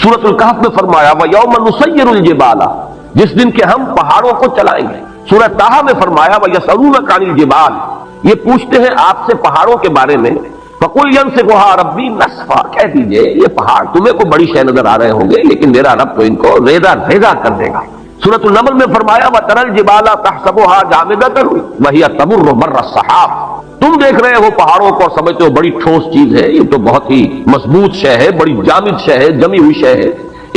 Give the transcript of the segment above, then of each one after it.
سورۃ الکہف میں فرمایا وَيَوْمَ نُسَيِّرُ الْجِبَالَ، جس دن کہ ہم پہاڑوں کو چلائیں گے۔ سورہ طٰہٰ میں فرمایا وَيَسْأَلُونَكَ عَنِ الْجِبَالِ، یہ پوچھتے ہیں آپ سے پہاڑوں کے بارے میں، فَقُلْ يَنسِفُهَا رَبِّي نَسْفًا، کہہ دیجئے یہ پہاڑ تمہیں کو بڑی شے نظر آ رہے ہوں گے لیکن میرا رب تو ان کو ریزہ ریزہ کر دے گا۔ سورۃ النمل میں فرمایا وَتَرَى الْجِبَالَ تَحْسَبُهَا جَامِدَةً وَهِيَ تَمُرُّ مَرَّ السَّحَابِ، تم دیکھ رہے ہو پہاڑوں کو اور سمجھتے ہو بڑی ٹھوس چیز ہے، یہ تو بہت ہی مضبوط شے ہے، بڑی جامد شے ہے، جمی ہوئی شے ہے،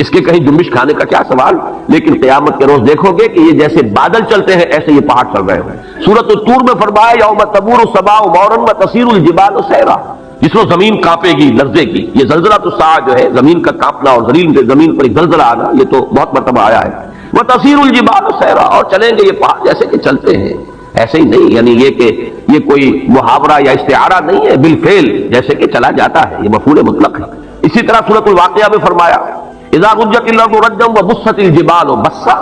اس کے کہیں جنبش کھانے کا کیا سوال، لیکن قیامت کے روز دیکھو گے کہ یہ جیسے بادل چلتے ہیں ایسے یہ پہاڑ چل رہے ہیں۔ سورۃ الطور میں فرمایا یوم تمور السماء مورا وتسیر الجبال سیرا، جس میں زمین کانپے گی، لرزے گی۔ یہ زلزلہ تو الساعہ جو ہے زمین کا کانپنا اور زمین پر ایک زلزلہ آنا، یہ تو بہت مرتبہ آیا ہے۔ وتسیر الجبال سیرا، اور چلیں گے یہ پہاڑ جیسے کہ چلتے ہیں، ایسے ہی نہیں، یعنی یہ کہ یہ کوئی محاورہ یا استعارہ نہیں ہے، بالفعل جیسے کہ چلا جاتا ہے، یہ مفعول مطلق ہے۔ اسی طرح سورۃ الواقعہ میں فرمایا اذا رجت الارض رجا وبست الجبال بسا،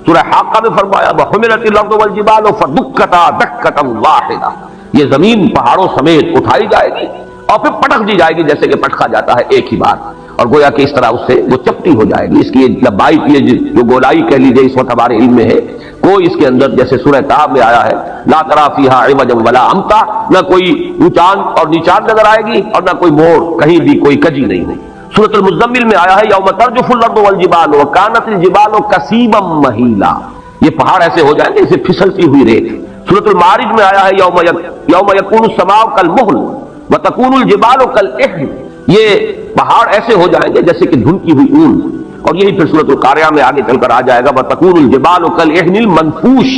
سورہ حاقہ میں فرمایا وحملت الارض والجبال فدکتا دکتا واحدہ، یہ زمین پہاڑوں سمیت اٹھائی جائے گی اور پھر پٹک دی جائے گی جیسے کہ پٹکا جاتا ہے ایک ہی بار، اور گویا کہ اس طرح اس سے وہ چپٹی ہو جائے گی۔ اس کی لمبائی کی جو گولائی کہہ لیجیے اس وقت ہمارے علم میں ہے، کوئی اس کے اندر جیسے سورہ طٰہٰ میں آیا ہے لا تری فیہا عوجا ولا امتا، نہ کوئی اونچان اور نیچان نظر آئے گی اور نہ کوئی موڑ، کہیں بھی کوئی کجی نہیں ہے۔ سورۃ المزمل میں آیا ہے یوم ترجف الارض والجبال وکانت الجبال کثیبا مہیلا، یہ پہاڑ ایسے ہو جائیں گے جیسے پھسلتی ہوئی ریت۔ سورۃ المعارج میں آیا ہے یوم یکون السماء کالمہل وتکون الجبال کالعہن، یہ پہاڑ ایسے ہو جائیں گے جیسے کہ دھنکی ہوئی اون، اور یہی پھر سورۃ القاریہ میں آگے چل کر آ جائے گا وتکون الجبال کالعہن المنفوش،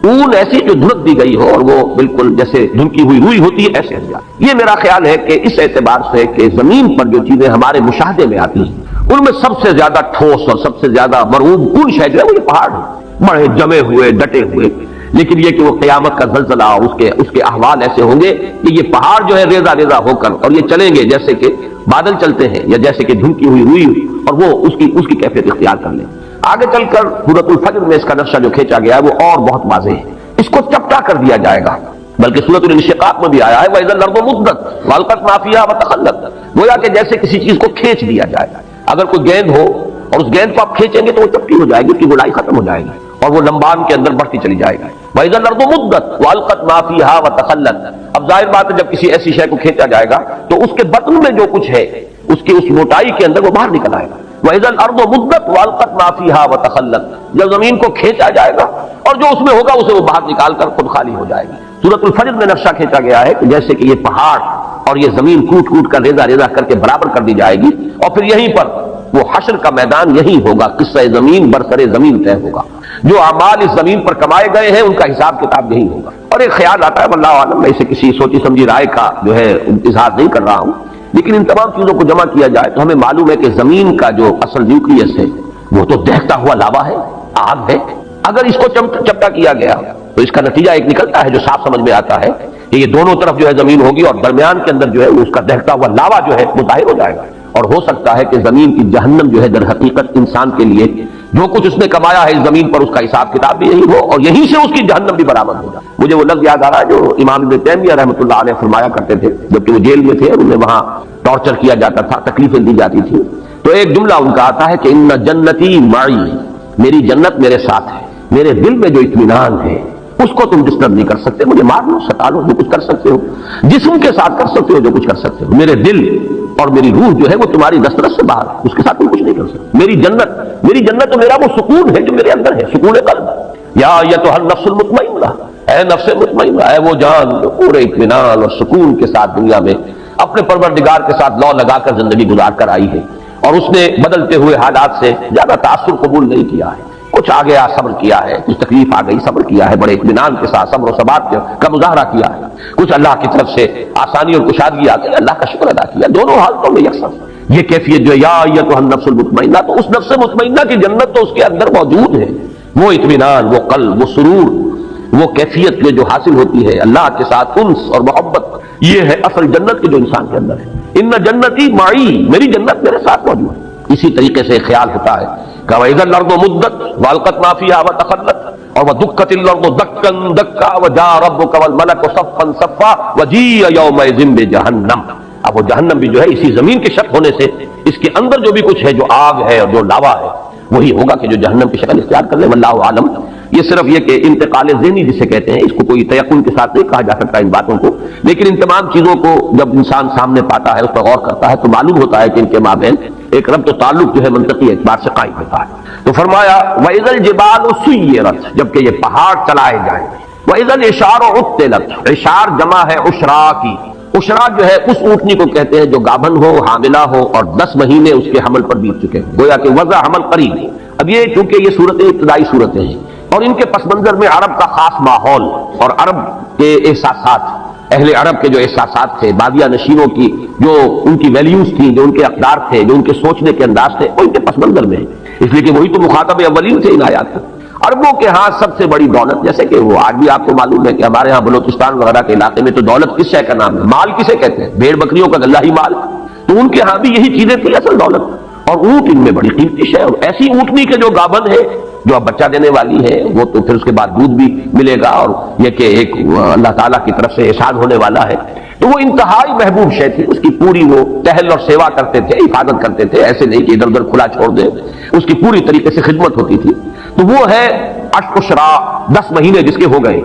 اون ایسی جو دھنک دی گئی ہو اور وہ بالکل جیسے دھنکی ہوئی روئی ہوتی ہے ایسے ہو جائے۔ یہ میرا خیال ہے کہ اس اعتبار سے کہ زمین پر جو چیزیں ہمارے مشاہدے میں آتی ہیں ان میں سب سے زیادہ ٹھوس اور سب سے زیادہ مرعوب کون شے جو ہے وہ یہ پہاڑ ہے، بڑے جمے ہوئے ڈٹے ہوئے، لیکن یہ کہ وہ قیامت کا زلزلہ اس کے احوال ایسے ہوں گے کہ یہ پہاڑ جو ہے ریزہ ریزہ ہو کر اور یہ چلیں گے جیسے کہ بادل چلتے ہیں یا جیسے کہ دھنکی ہوئی روئی، اور وہ اس کی کیفیت اختیار کر لیں۔ آگے چل کر سورۃ الفجر میں اس کا نقشہ جو کھینچا گیا ہے وہ اور بہت واضح ہے، اس کو چپٹا کر دیا جائے گا، بلکہ سورۃ الانشقاق میں بھی آیا ہے وَإِذَا الْأَرْضُ مُدَّتْ وَأَلْقَتْ مَا فِيهَا وَتَخَلَّتْ، گویا کہ جیسے کسی چیز کو کھینچ دیا جائے گا، اگر کوئی گیند ہو اور اس گیند کو آپ کھینچیں گے تو وہ چپٹی ہو جائے گی، اس کی گولائی ختم ہو جائے گی اور وہ لمبان کے اندر بڑھتی چلی جائے گی۔ وَإِذَا الْأَرْضُ مُدَّتْ وَأَلْقَتْ مَا فِيهَا وَتَخَلَّتْ، اب ظاہر بات ہے جب کسی ایسی شے کو کھینچا جائے گا تو اس کے بطن میں جو کچھ ہے اس کی اس موٹائی کے اندر وہ باہر نکل آئے گا۔ وَإِذَا الْأَرْضُ مُدَّتْ وَأَلْقَتْ مَا فِيهَا وَتَخَلَّتْ، جب زمین کو کھینچا جائے گا اور جو اس میں ہوگا اسے وہ باہر نکال کر خود خالی ہو جائے گی۔ سورۃ الفجر میں نقشہ کھینچا گیا ہے کہ جیسے کہ یہ پہاڑ اور یہ زمین کوٹ کوٹ کر ریزہ ریزہ کر کے برابر کر دی جائے گی، اور پھر یہیں پر وہ حشر کا میدان یہی ہوگا، قصہ زمین برسر زمین طے ہوگا، جو اعمال اس زمین پر کمائے گئے ہیں ان کا حساب کتاب یہی ہوگا۔ اور ایک خیال آتا ہے واللہ عالم، میں اسے کسی سوچی سمجھی رائے کا جو ہے اظہار نہیں کر رہا ہوں، لیکن ان تمام چیزوں کو جمع کیا جائے تو ہمیں معلوم ہے کہ زمین کا جو اصل نیوکلیس ہے وہ تو دہتا ہوا لاوا ہے، آگ ہے۔ اگر اس کو چپٹا کیا گیا تو اس کا نتیجہ ایک نکلتا ہے جو صاف سمجھ میں آتا ہے کہ یہ دونوں طرف جو ہے زمین ہوگی اور درمیان کے اندر جو ہے اس کا دہتا ہوا لاوا جو ہے وہ ظاہر ہو جائے گا، اور ہو سکتا ہے کہ زمین کی جہنم جو ہے در حقیقت انسان کے لیے جو کچھ اس نے کمایا ہے اس زمین پر اس کا حساب کتاب بھی یہی ہو اور یہیں سے اس کی جہنم بھی برآمد ہو جائے۔ مجھے وہ لفظ یاد آ رہا ہے جو امام ابن تیمیہ رحمۃ اللہ علیہ فرمایا کرتے تھے جبکہ وہ جیل میں تھے، انہیں وہاں ٹارچر کیا جاتا تھا، تکلیفیں دی جاتی تھی، تو ایک جملہ ان کا آتا ہے کہ ان جنتی معی، میری جنت میرے ساتھ ہے، میرے دل میں جو اطمینان ہے اس کو تم ڈسٹرب نہیں کر سکتے، مجھے مار لو ستا لو جو کچھ کر سکتے ہو، جسم کے ساتھ کر سکتے ہو جو کچھ کر سکتے ہو، میرے دل اور میری روح جو ہے وہ تمہاری دسترس سے باہر ہے، اس کے ساتھ تم کچھ نہیں کر سکتے۔ میری جنت تو میرا وہ سکون ہے جو میرے اندر ہے، سکون قلب۔ یا ایتھا النفس المطمئنہ، اے نفس مطمئنہ، اے وہ جان جو پورے اطمینان اور سکون کے ساتھ دنیا میں اپنے پروردگار کے ساتھ لو لگا کر زندگی گزار کر آئی ہے اور اس نے بدلتے ہوئے حالات سے زیادہ تاثر قبول نہیں کیا ہے، کچھ آ گیا صبر کیا ہے، کچھ تکلیف آ گئی صبر کیا ہے، بڑے اطمینان کے ساتھ صبر و ثبات کا مظاہرہ کیا ہے، کچھ اللہ کی طرف سے آسانی اور کشادگی آ گئی، اللہ کا شکر ادا کیا، دونوں حالتوں میں یکساں۔ یہ کیفیت جو یا ایتھا النفس المطمئنہ، تو اس نفس مطمئنہ کی جنت تو اس کے اندر موجود ہے، وہ اطمینان، وہ قلب، وہ سرور، وہ کیفیت جو حاصل ہوتی ہے اللہ کے ساتھ انس اور محبت، یہ ہے اصل جنت کی جو انسان کے اندر ہے۔ ان جنتی معی، میری جنت میرے ساتھ موجود ہے۔ اسی طریقے سے خیال ہوتا ہے کہ وَإِذَا الْأَرْضُ مُدَّتْ وَأَلْقَتْ مَا فِيهَا وَتَخَلَّتْ اور وَدُكَّتِ الْأَرْضُ دَكًّا دَكًّا وَجَاءَ رَبُّكَ وَالْمَلَكُ صَفًّا صَفًّا وَجِيءَ يَوْمَئِذٍ بِجَهَنَّمَ، اب وہ جہنم بھی جو ہے اسی زمین کے شق ہونے سے اس کے اندر جو بھی کچھ ہے، جو آگ ہے اور جو لاوا ہے، وہی ہوگا کہ جو جہنم کی شکل اختیار کر لے، واللہ عالم۔ یہ صرف یہ کہ انتقال ذہنی جسے کہتے ہیں، اس کو کوئی تیقن کے ساتھ نہیں کہا جا سکتا ان باتوں کو، لیکن ان تمام چیزوں کو جب انسان سامنے پاتا ہے، اس پر غور کرتا ہے، تو معلوم ہوتا ہے کہ ان کے مابین ایک ربط و تعلق جو ہے منطقی اعتبار سے قائم ہوتا ہے۔ تو فرمایا وَإِذَا الْجِبَالُ سُيِّرَتْ، جبکہ یہ پہاڑ چلائے جائیں گے۔ وَإِذَا الْعِشَارُ عُطِّلَتْ، عشار جمع ہے عشرا کی، عشرا جو ہے اس اونٹنی کو کہتے ہیں جو گابن ہو، حاملہ ہو اور 10 مہینے اس کے حمل پر بیت چکے ہیں، گویا کہ وضع حمل قریب ہے۔ اب یہ چونکہ یہ صورتیں ابتدائی صورتیں ہیں اور ان کے پس منظر میں عرب کا خاص ماحول اور عرب کے احساسات، اہل عرب کے جو احساسات تھے، بادیہ نشینوں کی جو ان کی ویلیوز تھیں، جو ان کے اقدار تھے، جو ان کے سوچنے کے انداز تھے، وہ ان کے پس منظر میں ہے، اس لیے کہ وہی تو مخاطب اولین تھے ان آیات کے۔ عربوں کے ہاں سب سے بڑی دولت، جیسے کہ وہ آج بھی آپ کو معلوم ہے کہ ہمارے ہاں بلوچستان وغیرہ کے علاقے میں تو دولت کس شے کا نام ہے؟ مال کسے کہتے ہیں؟ بھیڑ بکریوں کا غلہ ہی مال۔ تو ان کے ہاں بھی یہی چیزیں تھیں اصل دولت، اور اونٹ ان میں بڑی قیمتی شے ہے۔ اور ایسی اونٹنی کے جو گابن ہے، جو اب بچہ دینے والی ہے، وہ تو پھر اس کے بعد دودھ بھی ملے گا، اور یہ کہ ایک اللہ تعالیٰ کی طرف سے احسان ہونے والا ہے، تو وہ انتہائی محبوب شے تھی۔ اس کی پوری وہ ٹہل اور سیوا کرتے تھے، حفاظت کرتے تھے، ایسے نہیں کہ ادھر ادھر کھلا چھوڑ دیں، اس کی پوری طریقے سے خدمت ہوتی تھی۔ تو وہ ہے اشرا، 10 مہینے جس کے ہو گئے،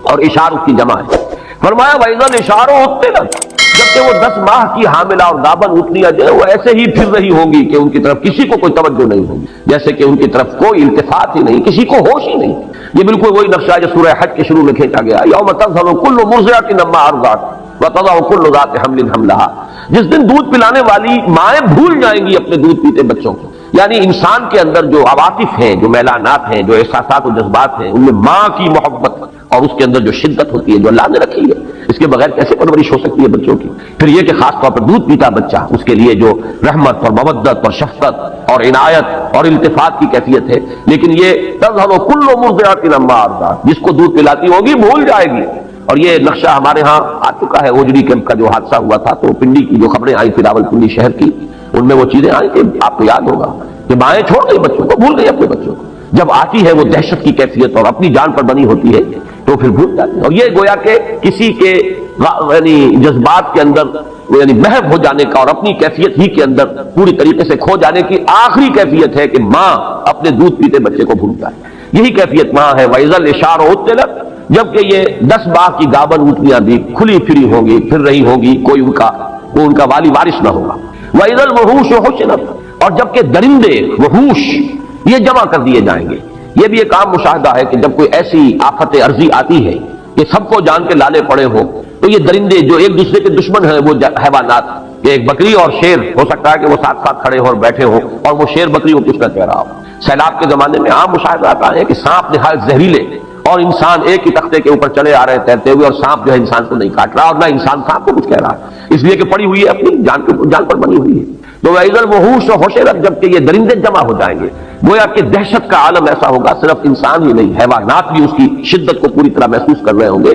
اور اشار اس کی جمع ہے۔ فرمایا وَإِذَا الْإِشَارُ عُطِّلَتْ، جبکہ وہ 10 ماہ کی حاملہ اور گابن اونٹنیاں جو ہے وہ ایسے ہی پھر رہی ہوں گی کہ ان کی طرف کسی کو کوئی توجہ نہیں ہوگی، جیسے کہ ان کی طرف کوئی التفات ہی نہیں، کسی کو ہوش ہی نہیں۔ یہ بالکل وہی نقشہ جو سورہ حج کے شروع میں کھینچا گیا، یوم تذہل کل مرضعۃ عما ارضعت وتضع کل ذات حمل حملها، جس دن دودھ پلانے والی مائیں بھول جائیں گی اپنے دودھ پیتے بچوں کو۔ یعنی انسان کے اندر جو عواطف ہیں، جو میلانات ہیں، جو احساسات و جذبات ہیں، ان میں ماں کی محبت اور اس کے اندر جو شدت ہوتی ہے جو اللہ نے رکھی ہے، اس کے بغیر کیسے پرورش ہو سکتی ہے بچوں کی؟ پھر یہ کہ خاص طور پر دودھ پیتا بچہ، اس کے لیے جو رحمت اور مودت اور شفقت اور عنایت اور التفات کی کیفیت ہے، لیکن یہ تذہل کل مرضعۃ عما ارضعت، جس کو دودھ پلاتی ہوگی بھول جائے گی۔ اور یہ نقشہ ہمارے ہاں آ چکا ہے، اوجڑی کیمپ کا جو حادثہ ہوا تھا، تو پنڈی کی جو خبریں آئی تھی راولپنڈی شہر کی، ان میں وہ چیزیں آئی کہ آپ کو یاد ہوگا کہ مائیں چھوڑ گئی بچوں کو، بھول گئی اپنے بچوں کو۔ جب آتی ہے وہ دہشت کی کیفیت اور اپنی جان پر بنی ہوتی ہے تو پھر بھول جاتی ہے۔ اور یہ گویا کہ کسی کے یعنی جذبات کے اندر یعنی محو ہو جانے کا اور اپنی کیفیت ہی کے اندر پوری طریقے سے کھو جانے کی آخری کیفیت ہے کہ ماں اپنے دودھ پیتے بچے کو بھول جائے۔ یہی کیفیت ماں ہے۔ وَإِذَا الْإِشَارُ عُطِّلَتْ، جبکہ یہ 10 ماہ کی گابن اونٹنیاں بھی کھلی پھری ہوں گی، پھر رہی ہوں گی، کوئی ان کا والی وارث نہ ہوگا۔ وَإِذَا الْوُحُوشُ حُشِرَتْ، اور جبکہ درندے وحوش یہ جمع کر دیے جائیں گے۔ یہ بھی ایک عام مشاہدہ ہے کہ جب کوئی ایسی آفت عرضی آتی ہے کہ سب کو جان کے لالے پڑے ہوں، تو یہ درندے جو ایک دوسرے کے دشمن ہیں، وہ حیوانات، کہ ایک بکری اور شیر ہو سکتا ہے کہ وہ ساتھ ساتھ کھڑے ہو اور بیٹھے ہوں، اور وہ شیر بکری کو کچھ نہ کہہ رہا ہو۔ سیلاب کے زمانے میں عام مشاہدہ آتا ہے کہ سانپ نہایت زہریلے، اور انسان ایک ہی تختے کے اوپر چلے آ رہے ہیں تیرتے ہوئے، اور سانپ جو ہے انسان کو نہیں کاٹ رہا، اور نہ انسان سانپ کو کچھ کہہ رہا، اس لیے کہ پڑی ہوئی ہے اپنی جان پر بنی ہوئی ہے۔ تو وَإِذَا الْوُحُوشُ حُشِرَتْ، جبکہ یہ درندے جمع ہو جائیں گے، گویا کہ دہشت کا عالم ایسا ہوگا، صرف انسان ہی نہیں، حیوانات بھی اس کی شدت کو پوری طرح محسوس کر رہے ہوں گے،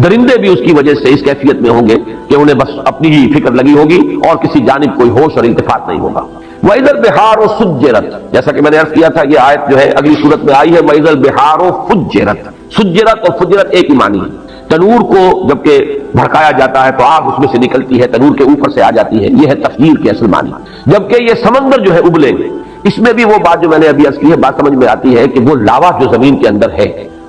درندے بھی اس کی وجہ سے اس کیفیت میں ہوں گے کہ انہیں بس اپنی ہی فکر لگی ہوگی اور کسی جانب کوئی ہوش اور التفات نہیں ہوگا۔ وَإِذَا الْبِحَارُ سُجِّرَتْ، جیسا کہ میں نے عرض کیا تھا، یہ آیت جو ہے اگلی صورت میں آئی ہے، وَإِذَا الْبِحَارُ فُجِّرَتْ۔ سجرت اور فجرت ایک ہی معنی ہے۔ تنور کو جبکہ بھڑکایا جاتا ہے تو آگ اس میں سے نکلتی ہے، تنور کے اوپر سے آ جاتی ہے، یہ ہے تفجیر کی اصل معنی۔ جبکہ یہ سمندر جو ہے ابلے گے، اس میں بھی وہ بات جو میں نے ابھی عرض کی ہے، بات سمجھ میں آتی ہے کہ وہ لاوا جو زمین کے اندر ہے،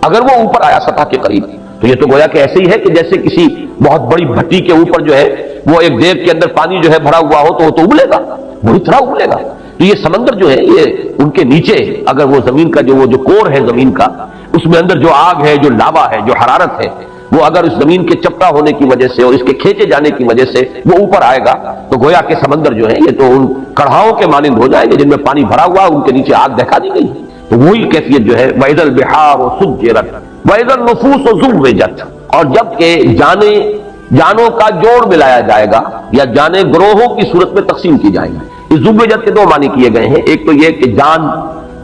اگر وہ اوپر آیا سطح کے قریب، تو یہ تو گویا کہ ایسے ہی ہے کہ جیسے کسی بہت بڑی بھٹی کے اوپر جو ہے وہ ایک دیگ کے اندر پانی جو ہے بھرا ہوا ہو تو وہ تو ابلے گا، وہی طرح ابلے گا۔ تو یہ سمندر جو ہے، یہ ان کے نیچے اگر وہ زمین کا جو کور ہے زمین کا، اس میں اندر جو آگ ہے، جو لاوا ہے، جو حرارت ہے، وہ اگر اس زمین کے چپٹا ہونے کی وجہ سے اور اس کے کھینچے جانے کی وجہ سے وہ اوپر آئے گا، تو گویا کہ سمندر جو ہے یہ تو ان کڑھاؤں کے مانند ہو جائیں گے جن میں پانی بھرا ہوا، ان کے نیچے آگ دکھا دی گئی۔ تو وہی کیفیت جو ہے وَإِذَا الْبِحَارُ سُجِّرَتْ وَإِذَا النُّفُوسُ زُوِّجَتْ، اور جب کہ جانوں کا جوڑ ملایا جائے گا یا جانیں گروہوں کی صورت میں تقسیم کی جائیں گی۔ اس زُوِّجَتْ کے 2 معنی کیے گئے ہیں، ایک تو یہ کہ جان،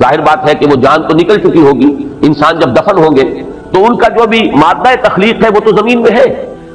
ظاہر بات ہے کہ وہ جان تو نکل چکی ہوگی، انسان جب دفن ہوں گے تو ان کا جو بھی مادہ تخلیق ہے وہ تو زمین میں ہے،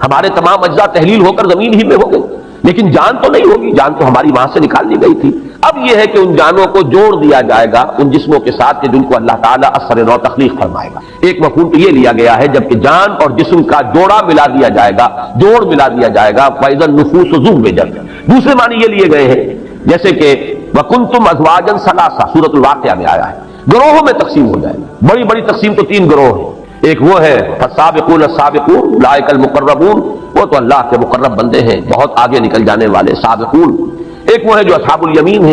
ہمارے تمام اجزاء تحلیل ہو کر زمین ہی میں ہو گئے، لیکن جان تو نہیں ہوگی، جان تو ہماری وہاں سے نکال دی گئی تھی۔ اب یہ ہے کہ ان جانوں کو جوڑ دیا جائے گا ان جسموں کے ساتھ کہ جن کو اللہ تعالیٰ اثر نو تخلیق فرمائے گا۔ ایک مفہوم تو یہ لیا گیا ہے جبکہ جان اور جسم کا جوڑا ملا دیا جائے گا، جوڑ ملا دیا جائے گا، فَإِذَا النُّفُوسُ زُوِّجَتْ۔ دوسرے معنی یہ لیے گئے ہیں جیسے کہ وَكُنْتُمْ أَزْوَاجًا ثَلَاثًا سورۃ الواقعہ میں آیا ہے، گروہوں میں تقسیم ہو جائے گا۔ بڑی بڑی تقسیم تو 3 گروہ ہیں، ایک وہ ہے فالسابقون السابقون اولئک المقربون، وہ تو اللہ کے مقرب بندے ہیں، بہت آگے نکل جانے والے سابقون۔ ایک وہ ہے جو اصحاب الیمین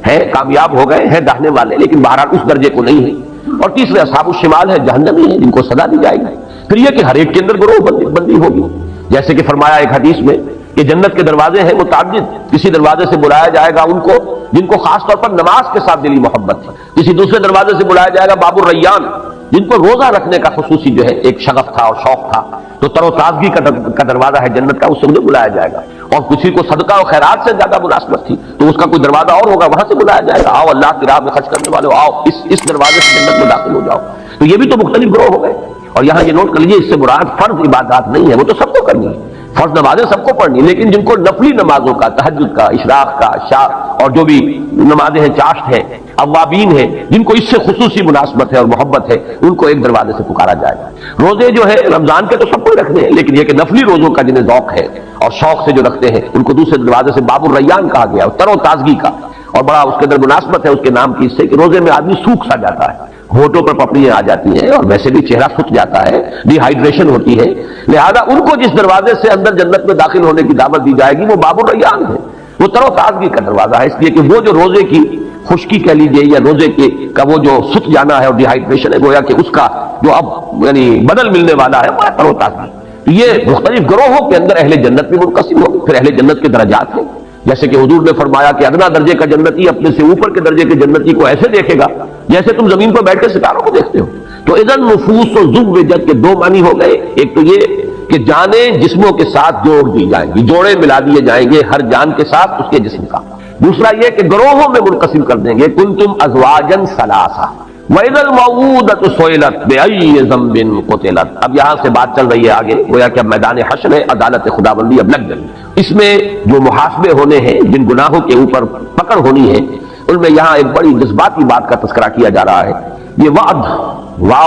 ہے کامیاب ہو گئے ہیں ڈھانے والے، لیکن بہرحال اس درجے کو نہیں ہے۔ اور تیسرے اصحاب الشمال ہے، جہنمی ہیں، جن کو سزا دی جائے گی۔ پھر یہ کہ ہر ایک کے اندر گروہ بندی ہوگی، جیسے کہ فرمایا ایک حدیث میں کہ جنت کے دروازے ہیں متعدد، کسی دروازے سے بلایا جائے گا ان کو جن کو خاص طور پر نماز کے ساتھ دلی محبت ہے، کسی دوسرے دروازے سے بلایا جائے گا باب الریان، جن کو روزہ رکھنے کا خصوصی جو ہے ایک شغف تھا اور شوق تھا، تو تر و تازگی کا دروازہ ہے جنت کا، اس سے انہیں بلایا جائے گا۔ اور کسی کو صدقہ و خیرات سے زیادہ مناسبت تھی تو اس کا کوئی دروازہ اور ہوگا، وہاں سے بلایا جائے گا، آؤ اللہ کی راہ میں خرچ کرنے والے آؤ اس دروازے سے جنت میں داخل ہو جاؤ۔ تو یہ بھی تو مختلف گروہ ہو گئے۔ اور یہاں یہ نوٹ کر لیجیے، اس سے مراد فرض عبادات نہیں ہے، وہ تو سب کو کرنی ہے، فرض نمازیں سب کو پڑھنی، لیکن جن کو نفلی نمازوں کا، تہجد کا، اشراق کا، اور جو بھی نمازیں ہیں، چاشت ہے، اوابین ہے، جن کو اس سے خصوصی مناسبت ہے اور محبت ہے، ان کو ایک دروازے سے پکارا جائے گا۔ روزے جو ہے رمضان کے تو سب کو رکھنے ہیں، لیکن یہ کہ نفلی روزوں کا جنہیں ذوق ہے اور شوق سے جو رکھتے ہیں ان کو دوسرے دروازے سے باب الریان کہا گیا، تر و تازگی کا، اور بڑا اس کے اندر مناسبت ہے اس کے نام کی، اس سے کہ روزے میں آدمی سوکھ سا جاتا ہے، ہونٹوں پر پپڑیاں آ جاتی ہیں اور ویسے بھی چہرہ سوکھ جاتا ہے، ڈی ہائیڈریشن ہوتی ہے، لہذا ان کو جس دروازے سے اندر جنت میں داخل ہونے کی دعوت دی جائے گی وہ باب الریان ہے، وہ تر و تازگی کا دروازہ ہے، اس لیے کہ وہ جو روزے کی خشکی کہہ لیجیے یا روزے کا وہ جو سوکھ جانا ہے اور ڈی ہائیڈریشن ہے، گویا کہ اس کا جو اب یعنی بدل ملنے والا ہے وہ تر و تازگی۔ یہ مختلف گروہوں کے اندر اہل جنت بھی منقسم ہوگی۔ پھر اہل جنت کے درجات ہیں، جیسے کہ حضور نے فرمایا کہ ادنا درجے کا جنتی اپنے سے اوپر کے درجے کے جنتی کو ایسے دیکھے گا جیسے تم زمین پر بیٹھ کے ستاروں کو دیکھتے ہو۔ تو اذن نفوس و زوجت کے 2 معنی ہو گئے، ایک تو یہ کہ جانیں جسموں کے ساتھ جوڑ دی جائیں گی، جوڑے ملا دیے جائیں گے ہر جان کے ساتھ اس کے جسم کا۔ دوسرا یہ کہ گروہوں میں منقسم کر دیں گے، کنتم ازواجا ثلاثا وَإِذَا الْمَوْءُودَةُ سُئِلَتْ بِأَيِّ ذَنبٍ قُتِلَتْ۔ اب یہاں سے بات چل رہی ہے آگے، گویا کہ اب میدان حشر ہے، عدالت خداوندی اب لگ گئی، اس میں جو محاسبے ہونے ہیں، جن گناہوں کے اوپر پکڑ ہونی ہے، ان میں یہاں ایک بڑی جذباتی بات کا تذکرہ کیا جا رہا ہے۔ یہ وعد، وا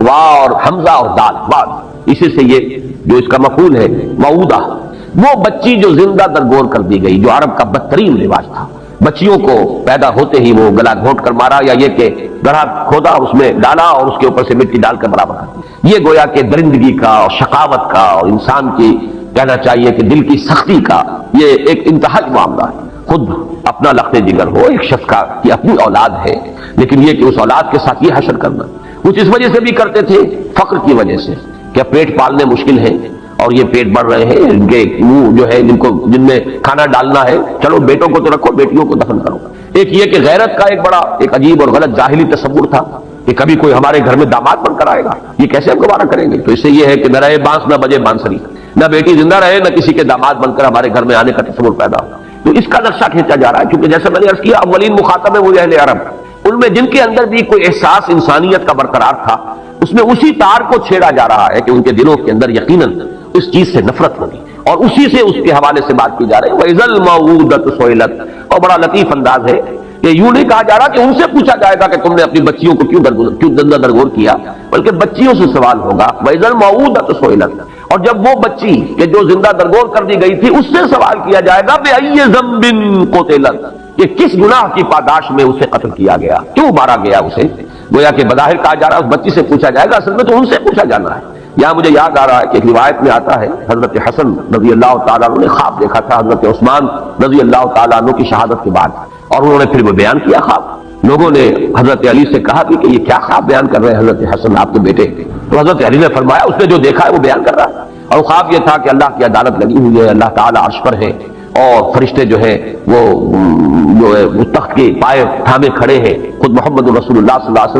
اور حمزہ اور دال، وعد، اسی سے یہ جو اس کا مفعول ہے وعودہ، وہ بچی جو زندہ درگور کر دی گئی، جو عرب کا بدترین رواج تھا، بچیوں کو پیدا ہوتے ہی وہ گلا گھونٹ کر مارا، یا یہ کہ گڑھا کھودا اس میں ڈالا اور اس کے اوپر سے مٹی ڈال کر برابر کر دی۔ یہ گویا کہ درندگی کا اور شقاوت کا اور انسان کی کہنا چاہیے کہ دل کی سختی کا یہ ایک انتہائی معاملہ ہے۔ خود اپنا لخت جگر ہو ایک شخص کا کہ اپنی اولاد ہے، لیکن یہ کہ اس اولاد کے ساتھ یہ حشر کرنا، کچھ اس وجہ سے بھی کرتے تھے، فقر کی وجہ سے، کہ پیٹ پالنے مشکل ہے اور یہ پیٹ بڑھ رہے ہیں، ان کے منہ جو ہے جن میں کھانا ڈالنا ہے، چلو بیٹوں کو تو رکھو، بیٹیوں کو دفن کرو۔ ایک یہ کہ غیرت کا ایک بڑا ایک عجیب اور غلط جاہلی تصور تھا کہ کبھی کوئی ہمارے گھر میں داماد بن کر آئے گا، یہ کیسے ہم گوارا کریں گے؟ تو اس سے یہ ہے کہ نہ رہے بانس نہ بجے بانسری، نہ بیٹی زندہ رہے نہ کسی کے داماد بن کر ہمارے گھر میں آنے کا تصور پیدا ہو۔ تو اس کا نقشہ کھینچا جا رہا ہے، کیونکہ جیسے میں نے عرض کیا اولین مخاطب ہے وہ اہل عرب، ان میں جن کے اندر بھی کوئی احساس انسانیت کا برقرار تھا، اس میں اسی تار کو چھیڑا جا رہا ہے کہ ان کے دلوں کے اندر یقیناً اس چیز سے نفرت ہوگی، اور اسی سے اس کے حوالے سے بات کی جا رہی ہے وَإِذَا الْمَوْءُودَةُ سُئِلَتْ، اور بڑا لطیف انداز ہے کہ یوں نہیں کہا جا رہا کہ ان سے پوچھا جائے گا کہ تم نے اپنی بچیوں کو کیوں زندہ درگور کیا، بلکہ بچیوں سے سوال ہوگا وَإِذَا الْمَوْءُودَةُ سُئِلَتْ، اور جب وہ بچی کہ جو زندہ درگور کر دی گئی تھی اس سے سوال کیا جائے گا بِأَيِّ ذَنبٍ قُتِلَتْ، کہ کس گناہ کی پاداش میں اسے قتل کیا گیا، کیوں مارا گیا اسے۔ گویا کہ بظاہر کہا جا رہا ہے اس بچی سے پوچھا جائے گا، اصل میں تو ان سے پوچھا جانا ہے۔ یہاں مجھے یاد آ رہا ہے کہ ایک روایت میں آتا ہے حضرت حسن رضی اللہ تعالیٰ عنہ نے خواب دیکھا تھا حضرت عثمان رضی اللہ تعالیٰ عنہ کی شہادت کے بعد، اور انہوں نے پھر وہ بیان کیا خواب۔ لوگوں نے حضرت علی سے کہا کہ یہ کیا خواب بیان کر رہے ہیں حضرت حسن آپ کے بیٹے؟ تو حضرت علی نے فرمایا اس نے جو دیکھا ہے وہ بیان کر رہا ہے، اور خواب یہ تھا کہ اللہ کی عدالت لگی ہوئی ہے، اللہ تعالیٰ عرش پر ہے، اور فرشتے جو ہے وہ تخت کے پائے تھامے کھڑے ہیں، خود محمد رسول اللہ صلی اللہ علیہ وسلم